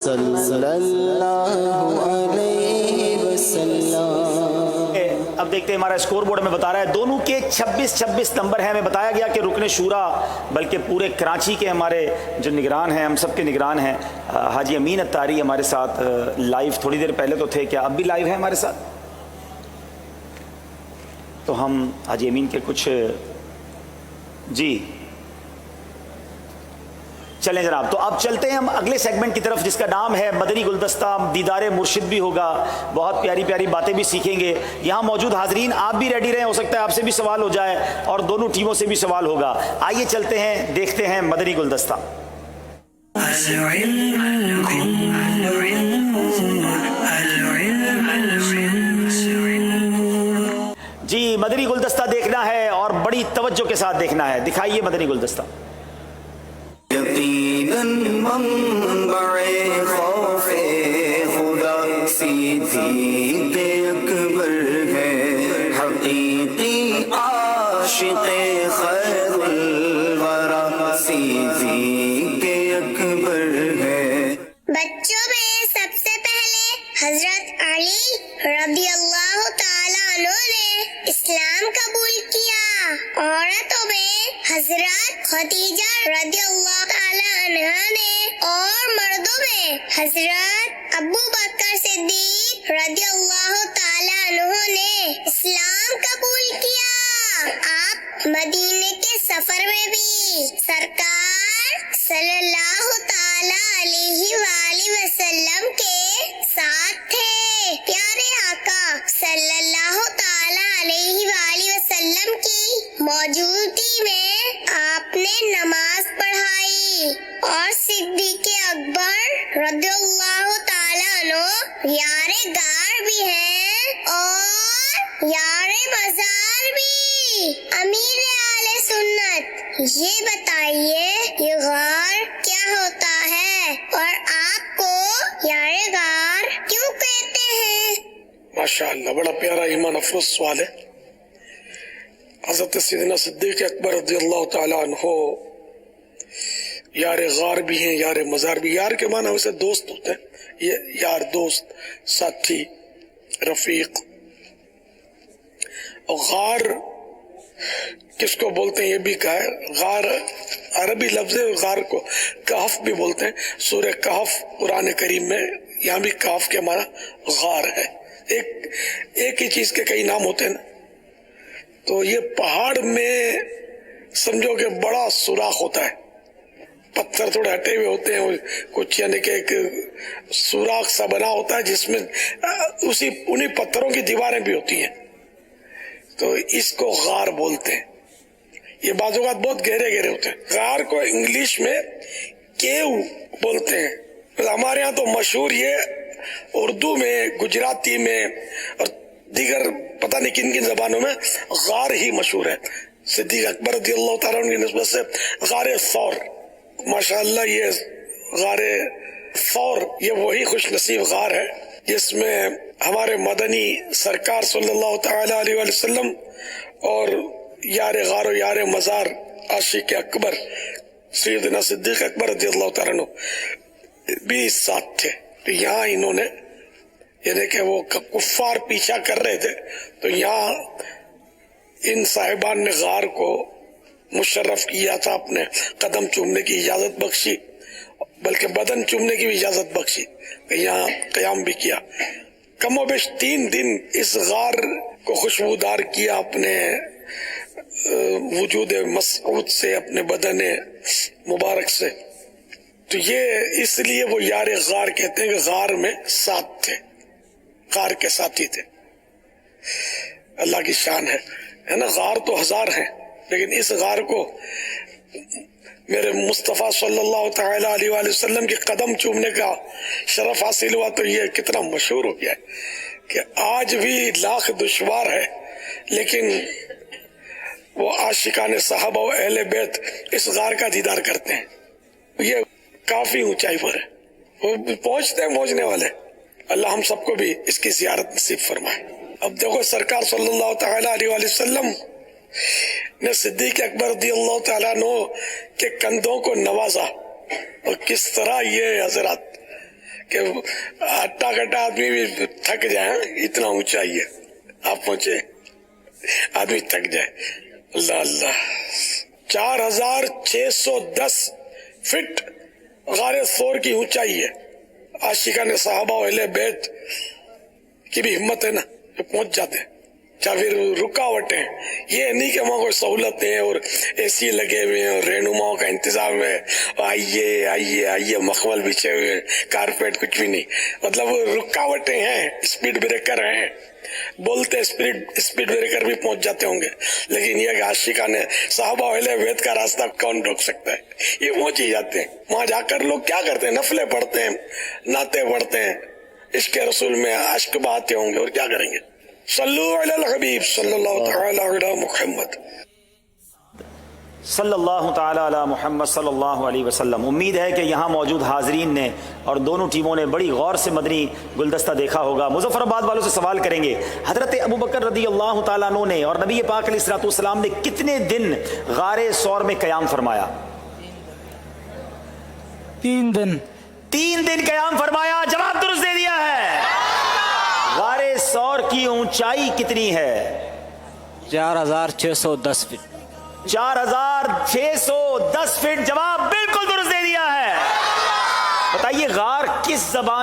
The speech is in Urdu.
صلی اللہ علیہ وسلم۔ اب دیکھتے ہیں ہمارا اسکور بورڈ میں بتا رہا ہے دونوں کے 26 نمبر ہیں۔ ہمیں بتایا گیا کہ رکن شورا بلکہ پورے کراچی کے ہمارے جو نگران ہیں، ہم سب کے نگران ہیں، حاجی امین اتاری ہمارے ساتھ لائیو تھوڑی دیر پہلے تو تھے، کیا اب بھی لائیو ہیں ہمارے ساتھ؟ تو ہم حاجی امین کے کچھ جی چلیں جناب، تو اب چلتے ہیں ہم اگلے سیگمنٹ کی طرف جس کا نام ہے مدنی گلدستہ۔ دیدار مرشد بھی ہوگا، بہت پیاری پیاری باتیں بھی سیکھیں گے۔ یہاں موجود حاضرین آپ بھی ریڈی رہیں، ہو سکتا ہے آپ سے بھی سوال ہو جائے اور دونوں ٹیموں سے بھی سوال ہوگا۔ آئیے چلتے ہیں، دیکھتے ہیں مدنی گلدستہ۔ جی مدنی گلدستہ دیکھنا ہے اور بڑی توجہ کے ساتھ دیکھنا ہے، دکھائیے مدنی گلدستہ۔ یقیناً منبع خوف خدا صدیق اکبر ہے، حقیقی عاشق خیر الورا صدیق اکبر ہے۔ بچوں میں سب سے پہلے حضرت علی رضی اللہ تعالیٰ عنہ نے اسلام قبول کیا۔ عورتوں میں حضرت خدیجہ رضی اللہ تعالیٰ عنہ نے اور مردوں میں حضرت ابو بکر صدیق رضی اللہ تعالیٰ عنہ نے اسلام قبول کیا۔ آپ مدینے کے سفر میں بھی سرکار صلی اللہ تعالیٰ علیہ وآلہ وسلم کے ساتھ تھے۔ پیارے آقا صلی اللہ تعالیٰ علیہ وآلہ وسلم کی موجودگی میں آپ نے نماز پڑھائی اور صدیق اکبر رضی اللہ تعالیٰ عنہ یار غار بھی ہیں اور یار مزار بھی۔ امیر اہل سنت، یہ بتائیے یہ غار کیا ہوتا ہے اور آپ کو یار غار کیوں کہتے ہیں؟ ماشاءاللہ، بڑا پیارا ایمان افروز سوال ہے۔ حضرت سیدنا صدیق اکبر رضی اللہ تعالیٰ عنہ یار غار بھی ہیں، یار مزار بھی۔ یار کے معنی ویسے دوست ہوتے ہیں، یہ یار دوست، ساتھی، رفیق۔ اور غار کس کو بولتے ہیں یہ بھی کہا ہے، غار عربی لفظ ہے، غار کو کہف بھی بولتے ہیں۔ سورہ کہف قرآن کریم میں یہاں بھی کہف کے معنی غار ہے۔ ایک ہی چیز کے کئی نام ہوتے ہیں نا، تو یہ پہاڑ میں سمجھو کہ بڑا سوراخ ہوتا ہے، پتھر تھوڑے ہٹے ہوئے ہوتے ہیں کچھ، یعنی کہ ایک سوراخ سا بنا ہوتا ہے جس میں انہی پتھروں کی دیواریں بھی ہوتی ہیں، تو اس کو غار بولتے ہیں۔ یہ بعض اوقات بہت گہرے گہرے ہوتے ہیں۔ غار کو انگلش میں کیو بولتے ہیں۔ ہمارے ہاں تو مشہور یہ اردو میں، گجراتی میں اور دیگر پتہ نہیں کن کن زبانوں میں غار ہی مشہور ہے۔ صدیق اکبر رضی اللہ تعالیٰ عنہ کی نسبت سے غار ثور، ماشاءاللہ یہ غار ثور یہ وہی خوش نصیب غار ہے جس میں ہمارے مدنی سرکار صلی اللہ تعالیٰ علیہ وآلہ وسلم اور یار غار و یار مزار عاشق اکبر سیدنا صدیق اکبر رضی اللہ تعالیٰ عنہ بھی ساتھ تھے۔ تو یہاں انہوں نے، یعنی کہ وہ کفار پیچھا کر رہے تھے، تو یہاں ان صاحبان نے غار کو مشرف کیا تھا، اپنے قدم چومنے کی اجازت بخشی، بلکہ بدن چومنے کی بھی اجازت بخشی، یہاں قیام بھی کیا۔ کم و بیش 3 دن اس غار کو خوشبودار کیا اپنے وجود مسعود سے، اپنے بدن مبارک سے۔ تو یہ اس لیے وہ یار غار کہتے ہیں کہ غار میں ساتھ تھے، غار کے ساتھی تھے۔ اللہ کی شان ہے نا۔ غار تو 1000 ہیں، لیکن اس غار کو میرے مصطفیٰ صلی اللہ تعالیٰ علیہ وآلہ وسلم کی قدم چومنے کا شرف حاصل ہوا، تو یہ کتنا مشہور ہو گیا ہے کہ آج بھی لاکھ دشوار ہے، لیکن وہ عاشقان صحابہ و اہل بیت اس غار کا دیدار کرتے ہیں۔ یہ کافی اونچائی پر ہے، وہ پہنچتے ہیں پہنچنے والے۔ اللہ ہم سب کو بھی اس کی زیارت نصیب فرمائے۔ اب دیکھو سرکار صلی اللہ تعالیٰ علیہ وآلہ وسلم نے صدیق اکبر رضی اللہ تعالیٰ عنہ کے کندھوں کو نوازا، اور کس طرح یہ حضرات کہ ہٹا کٹا آدمی بھی تھک جائے. اتنا اونچائی ہے, آپ پہنچے آدمی تھک جائے. اللہ اللہ. 4610 فٹ غار ثور کی اونچائی ہے. عاشقان صحابہ و اہل بیت کی بھی ہمت ہے نا, جو پہنچ جاتے ہیں. یا پھر رکاوٹیں, یہ نہیں کہ وہاں کوئی سہولتیں اور اے سی لگے ہوئے ہیں اور رہنماؤں کا انتظام ہے, آئیے آئیے آئیے, مخمل بچھے ہوئے, کارپیٹ, کچھ بھی نہیں. مطلب رکاوٹیں ہیں, اسپیڈ بریکر ہیں, بولتے اسپیڈ بریکر بھی پہنچ جاتے ہوں گے, لیکن یہ کہ عاشقان صحابہ اہل بیت کا راستہ کون روک سکتا ہے, یہ پہنچ ہی جاتے ہیں. وہاں جا کر لوگ کیا کرتے ہیں, نفلیں پڑھتے ہیں, نعتیں پڑھتے ہیں, عشق رسول میں اشک بہاتے ہوں گے, اور کیا کریں گے. صلو علی الحبیب صلی اللہ تعالی علی محمد صلی اللہ تعالی علی محمد صلی اللہ علیہ وسلم. امید ہے کہ یہاں موجود حاضرین نے اور دونوں ٹیموں نے بڑی غور سے مدنی گلدستہ دیکھا ہوگا. مظفر آباد والوں سے سوال کریں گے, حضرت ابو بکر رضی اللہ تعالیٰ عنہ نے اور نبی پاک علیہ الصلوۃ والسلام نے کتنے دن غار ثور میں قیام فرمایا؟ 3 دن. 3 دن قیام فرمایا. جواب درست دے دیا ہے. غار ثور کی اونچائی کتنی ہے؟ 4610 فٹ. 4610 فٹ. جواب بالکل درست دے دیا ہے. بتائیے غار کس زبان